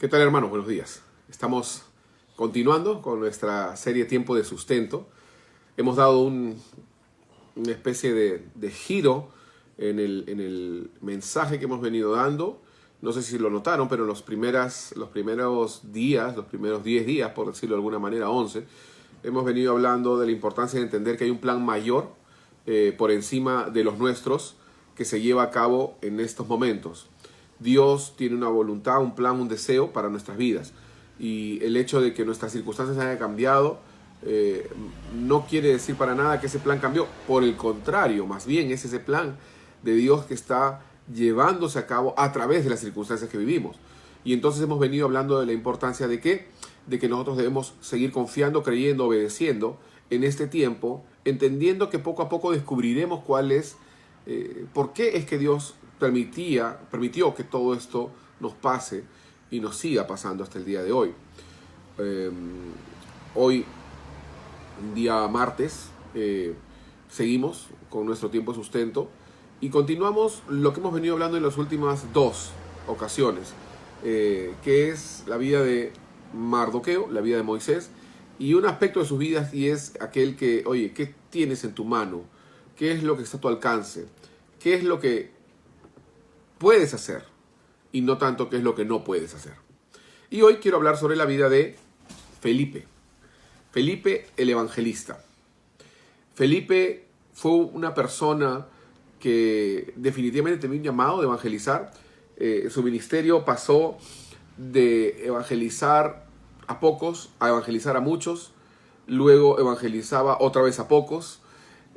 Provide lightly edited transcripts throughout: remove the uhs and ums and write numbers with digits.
¿Qué tal, hermanos? Buenos días. Estamos continuando con nuestra serie Tiempo de Sustento. Hemos dado una especie de giro en el mensaje que hemos venido dando. No sé si lo notaron, pero los primeros 10 días, por decirlo de alguna manera, 11, hemos venido hablando de la importancia de entender que hay un plan mayor por encima de los nuestros que se lleva a cabo en estos momentos. Dios tiene una voluntad, un plan, un deseo para nuestras vidas. Y el hecho de que nuestras circunstancias hayan cambiado no quiere decir para nada que ese plan cambió. Por el contrario, más bien es ese plan de Dios que está llevándose a cabo a través de las circunstancias que vivimos. Y entonces hemos venido hablando de la importancia de que nosotros debemos seguir confiando, creyendo, obedeciendo en este tiempo, entendiendo que poco a poco descubriremos cuál es, por qué es que Dios permitió que todo esto nos pase y nos siga pasando hasta el día de hoy. Hoy, día martes, seguimos con nuestro tiempo de sustento y continuamos lo que hemos venido hablando en las últimas 2 ocasiones, que es la vida de Mardoqueo, la vida de Moisés, y un aspecto de sus vidas, y es aquel que, oye, ¿qué tienes en tu mano? ¿Qué es lo que está a tu alcance? ¿Qué es lo que puedes hacer? Y no tanto qué es lo que no puedes hacer. Y hoy quiero hablar sobre la vida de Felipe. Felipe el evangelista. Felipe fue una persona que definitivamente tenía un llamado de evangelizar. Su ministerio pasó de evangelizar a pocos a evangelizar a muchos. Luego evangelizaba otra vez a pocos.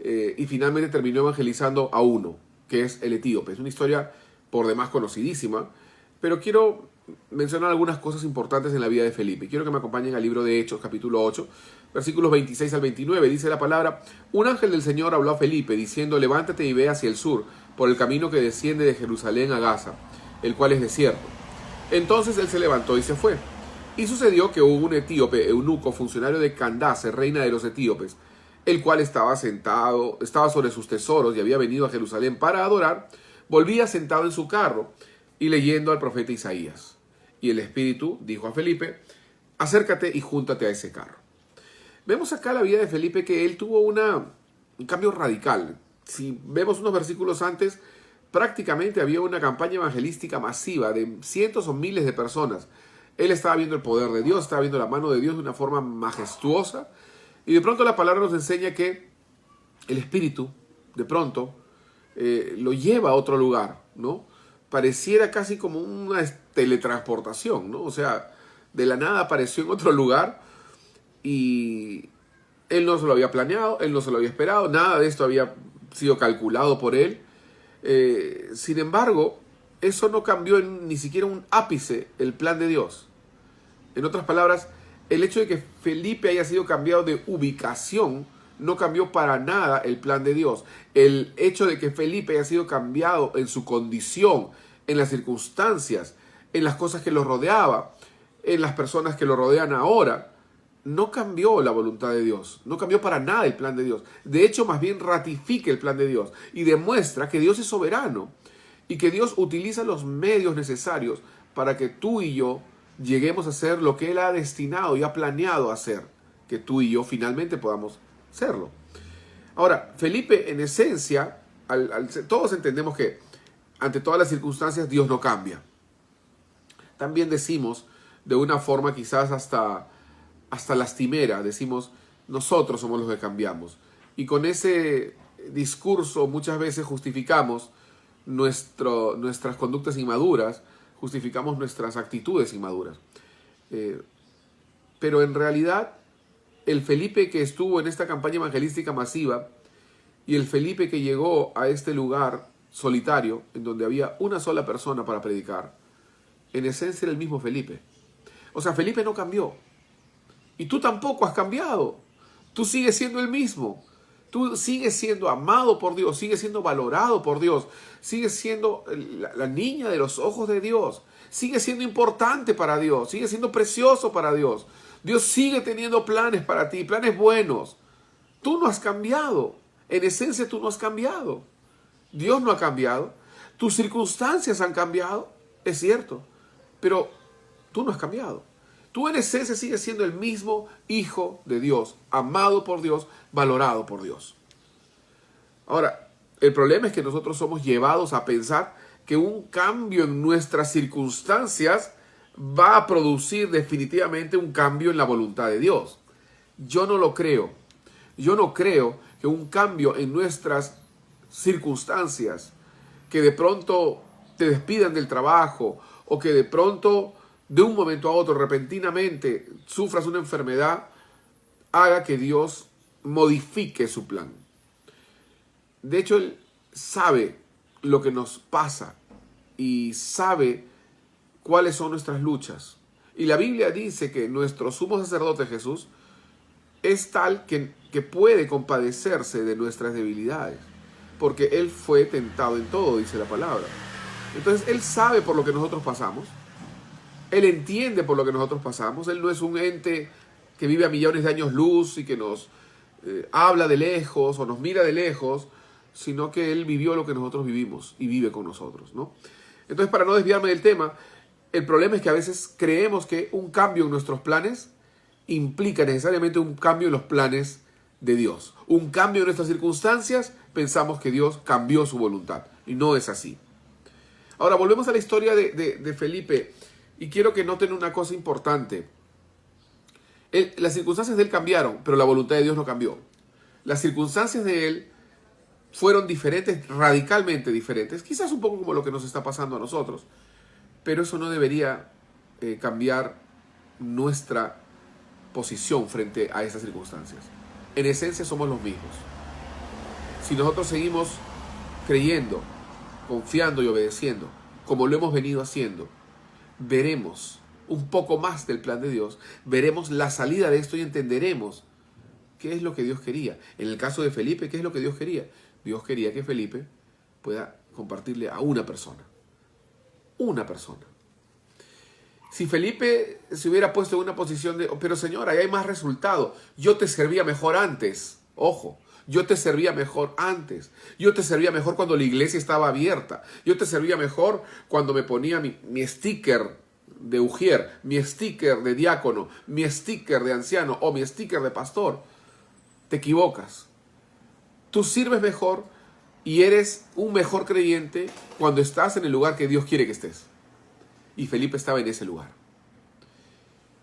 Y finalmente terminó evangelizando a uno, que es el etíope. Es una historia por demás conocidísima, pero quiero mencionar algunas cosas importantes en la vida de Felipe. Quiero que me acompañen al libro de Hechos, capítulo 8, versículos 26 al 29. Dice la palabra: un ángel del Señor habló a Felipe, diciendo: levántate y ve hacia el sur, por el camino que desciende de Jerusalén a Gaza, el cual es desierto. Entonces él se levantó y se fue. Y sucedió que hubo un etíope, eunuco, funcionario de Candace, reina de los etíopes, el cual estaba sobre sus tesoros y había venido a Jerusalén para adorar. Volvía sentado en su carro y leyendo al profeta Isaías. Y el Espíritu dijo a Felipe: acércate y júntate a ese carro. Vemos acá la vida de Felipe, que él tuvo un cambio radical. Si vemos unos versículos antes, prácticamente había una campaña evangelística masiva de cientos o miles de personas. Él estaba viendo el poder de Dios, estaba viendo la mano de Dios de una forma majestuosa. Y de pronto la palabra nos enseña que el Espíritu, de pronto, lo lleva a otro lugar, ¿no? Pareciera casi como una teletransportación, ¿no? O sea, de la nada apareció en otro lugar y él no se lo había planeado, él no se lo había esperado, nada de esto había sido calculado por él. Sin embargo, eso no cambió ni siquiera un ápice el plan de Dios. En otras palabras, el hecho de que Felipe haya sido cambiado de ubicación no cambió para nada el plan de Dios. El hecho de que Felipe haya sido cambiado en su condición, en las circunstancias, en las cosas que lo rodeaba, en las personas que lo rodean ahora, no cambió la voluntad de Dios. No cambió para nada el plan de Dios. De hecho, más bien ratifica el plan de Dios y demuestra que Dios es soberano y que Dios utiliza los medios necesarios para que tú y yo lleguemos a ser lo que Él ha destinado y ha planeado hacer, que tú y yo finalmente podamos serlo. Ahora, Felipe, en esencia, todos entendemos que ante todas las circunstancias Dios no cambia. También decimos, de una forma quizás hasta lastimera, decimos: nosotros somos los que cambiamos. Y con ese discurso muchas veces justificamos nuestras conductas inmaduras, justificamos nuestras actitudes inmaduras. Pero en realidad, el Felipe que estuvo en esta campaña evangelística masiva y el Felipe que llegó a este lugar solitario, en donde había una sola persona para predicar, en esencia era el mismo Felipe. O sea, Felipe no cambió. Y tú tampoco has cambiado. Tú sigues siendo el mismo. Tú sigues siendo amado por Dios, sigues siendo valorado por Dios, sigues siendo la niña de los ojos de Dios, sigues siendo importante para Dios, sigues siendo precioso para Dios. Dios sigue teniendo planes para ti, planes buenos. Tú no has cambiado. En esencia, tú no has cambiado. Dios no ha cambiado. Tus circunstancias han cambiado, es cierto. Pero Tú no has cambiado. Tú en esencia sigues siendo el mismo hijo de Dios, amado por Dios, valorado por Dios. Ahora, el problema es que nosotros somos llevados a pensar que un cambio en nuestras circunstancias va a producir definitivamente un cambio en la voluntad de Dios. Yo no lo creo. Yo no creo que un cambio en nuestras circunstancias, que de pronto te despidan del trabajo o que de pronto de un momento a otro repentinamente sufras una enfermedad, haga que Dios modifique su plan. De hecho, Él sabe lo que nos pasa y sabe cuáles son nuestras luchas. Y la Biblia dice que nuestro sumo sacerdote Jesús es tal que puede compadecerse de nuestras debilidades, porque Él fue tentado en todo, dice la palabra. Entonces, Él sabe por lo que nosotros pasamos. Él entiende por lo que nosotros pasamos. Él no es un ente que vive a millones de años luz y que nos habla de lejos o nos mira de lejos, sino que Él vivió lo que nosotros vivimos y vive con nosotros, ¿no? Entonces, para no desviarme del tema, el problema es que a veces creemos que un cambio en nuestros planes implica necesariamente un cambio en los planes de Dios. Un cambio en nuestras circunstancias, pensamos que Dios cambió su voluntad. Y no es así. Ahora, volvemos a la historia de Felipe. Y quiero que noten una cosa importante. Las circunstancias de él cambiaron, pero la voluntad de Dios no cambió. Las circunstancias de él fueron diferentes, radicalmente diferentes. Quizás un poco como lo que nos está pasando a nosotros. Pero eso no debería cambiar nuestra posición frente a esas circunstancias. En esencia somos los mismos. Si nosotros seguimos creyendo, confiando y obedeciendo, como lo hemos venido haciendo, veremos un poco más del plan de Dios, veremos la salida de esto y entenderemos qué es lo que Dios quería. En el caso de Felipe, ¿qué es lo que Dios quería? Dios quería que Felipe pueda compartirle a una persona. Una persona. Si Felipe se hubiera puesto en una posición de, pero Señor, ahí hay más resultado. Yo te servía mejor antes. Ojo, yo te servía mejor antes. Yo te servía mejor cuando la iglesia estaba abierta. Yo te servía mejor cuando me ponía mi sticker de ujier, mi sticker de diácono, mi sticker de anciano o mi sticker de pastor. Te equivocas. Tú sirves mejor y eres un mejor creyente cuando estás en el lugar que Dios quiere que estés. Y Felipe estaba en ese lugar.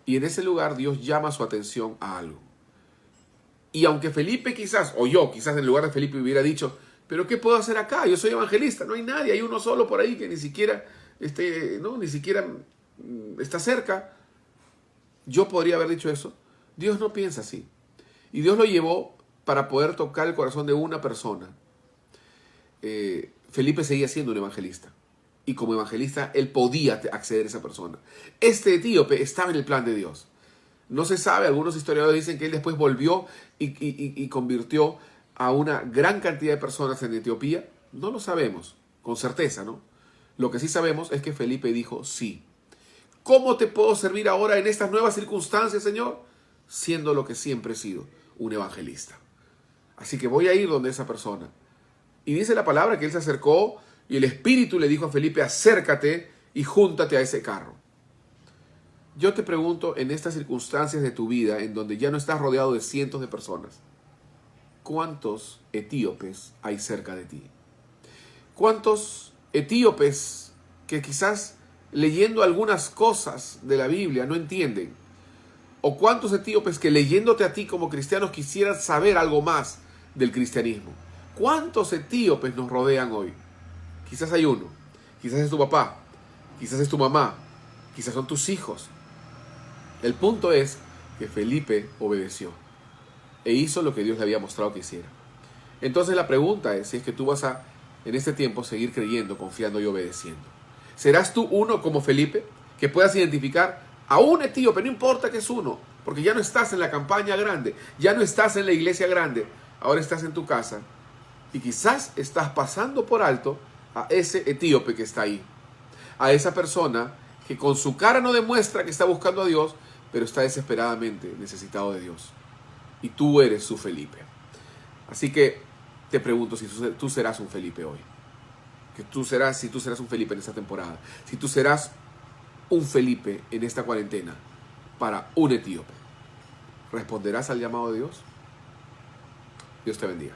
Y en ese lugar Dios llama su atención a algo. Y aunque Felipe quizás, o yo quizás en el lugar de Felipe hubiera dicho, pero ¿qué puedo hacer acá? Yo soy evangelista, no hay nadie, hay uno solo por ahí que ni siquiera está cerca. Yo podría haber dicho eso. Dios no piensa así. Y Dios lo llevó para poder tocar el corazón de una persona. Felipe seguía siendo un evangelista. Y como evangelista, él podía acceder a esa persona. Este etíope estaba en el plan de Dios. No se sabe, algunos historiadores dicen que él después volvió y convirtió a una gran cantidad de personas en Etiopía. No lo sabemos, con certeza, ¿no? Lo que sí sabemos es que Felipe dijo sí. ¿Cómo te puedo servir ahora en estas nuevas circunstancias, Señor? Siendo lo que siempre he sido, un evangelista. Así que voy a ir donde esa persona. Y dice la palabra que él se acercó y el Espíritu le dijo a Felipe, acércate y júntate a ese carro. Yo te pregunto, en estas circunstancias de tu vida, en donde ya no estás rodeado de cientos de personas, ¿cuántos etíopes hay cerca de ti? ¿Cuántos etíopes que quizás leyendo algunas cosas de la Biblia no entienden? ¿O cuántos etíopes que leyéndote a ti como cristianos quisieran saber algo más del cristianismo? ¿Cuántos etíopes nos rodean hoy? Quizás hay uno, quizás es tu papá, quizás es tu mamá, quizás son tus hijos. El punto es que Felipe obedeció e hizo lo que Dios le había mostrado que hiciera. Entonces la pregunta es si es que tú vas a, en este tiempo, seguir creyendo, confiando y obedeciendo. ¿Serás tú uno como Felipe que puedas identificar a un etíope? No importa que es uno, porque ya no estás en la campaña grande, ya no estás en la iglesia grande, ahora estás en tu casa y quizás estás pasando por alto a ese etíope que está ahí, a esa persona que con su cara no demuestra que está buscando a Dios, pero está desesperadamente necesitado de Dios. Y tú eres su Felipe. Así que te pregunto si tú serás un Felipe hoy. Si tú serás un Felipe en esta temporada. Si tú serás un Felipe en esta cuarentena para un etíope? ¿Responderás al llamado de Dios? Dios te bendiga.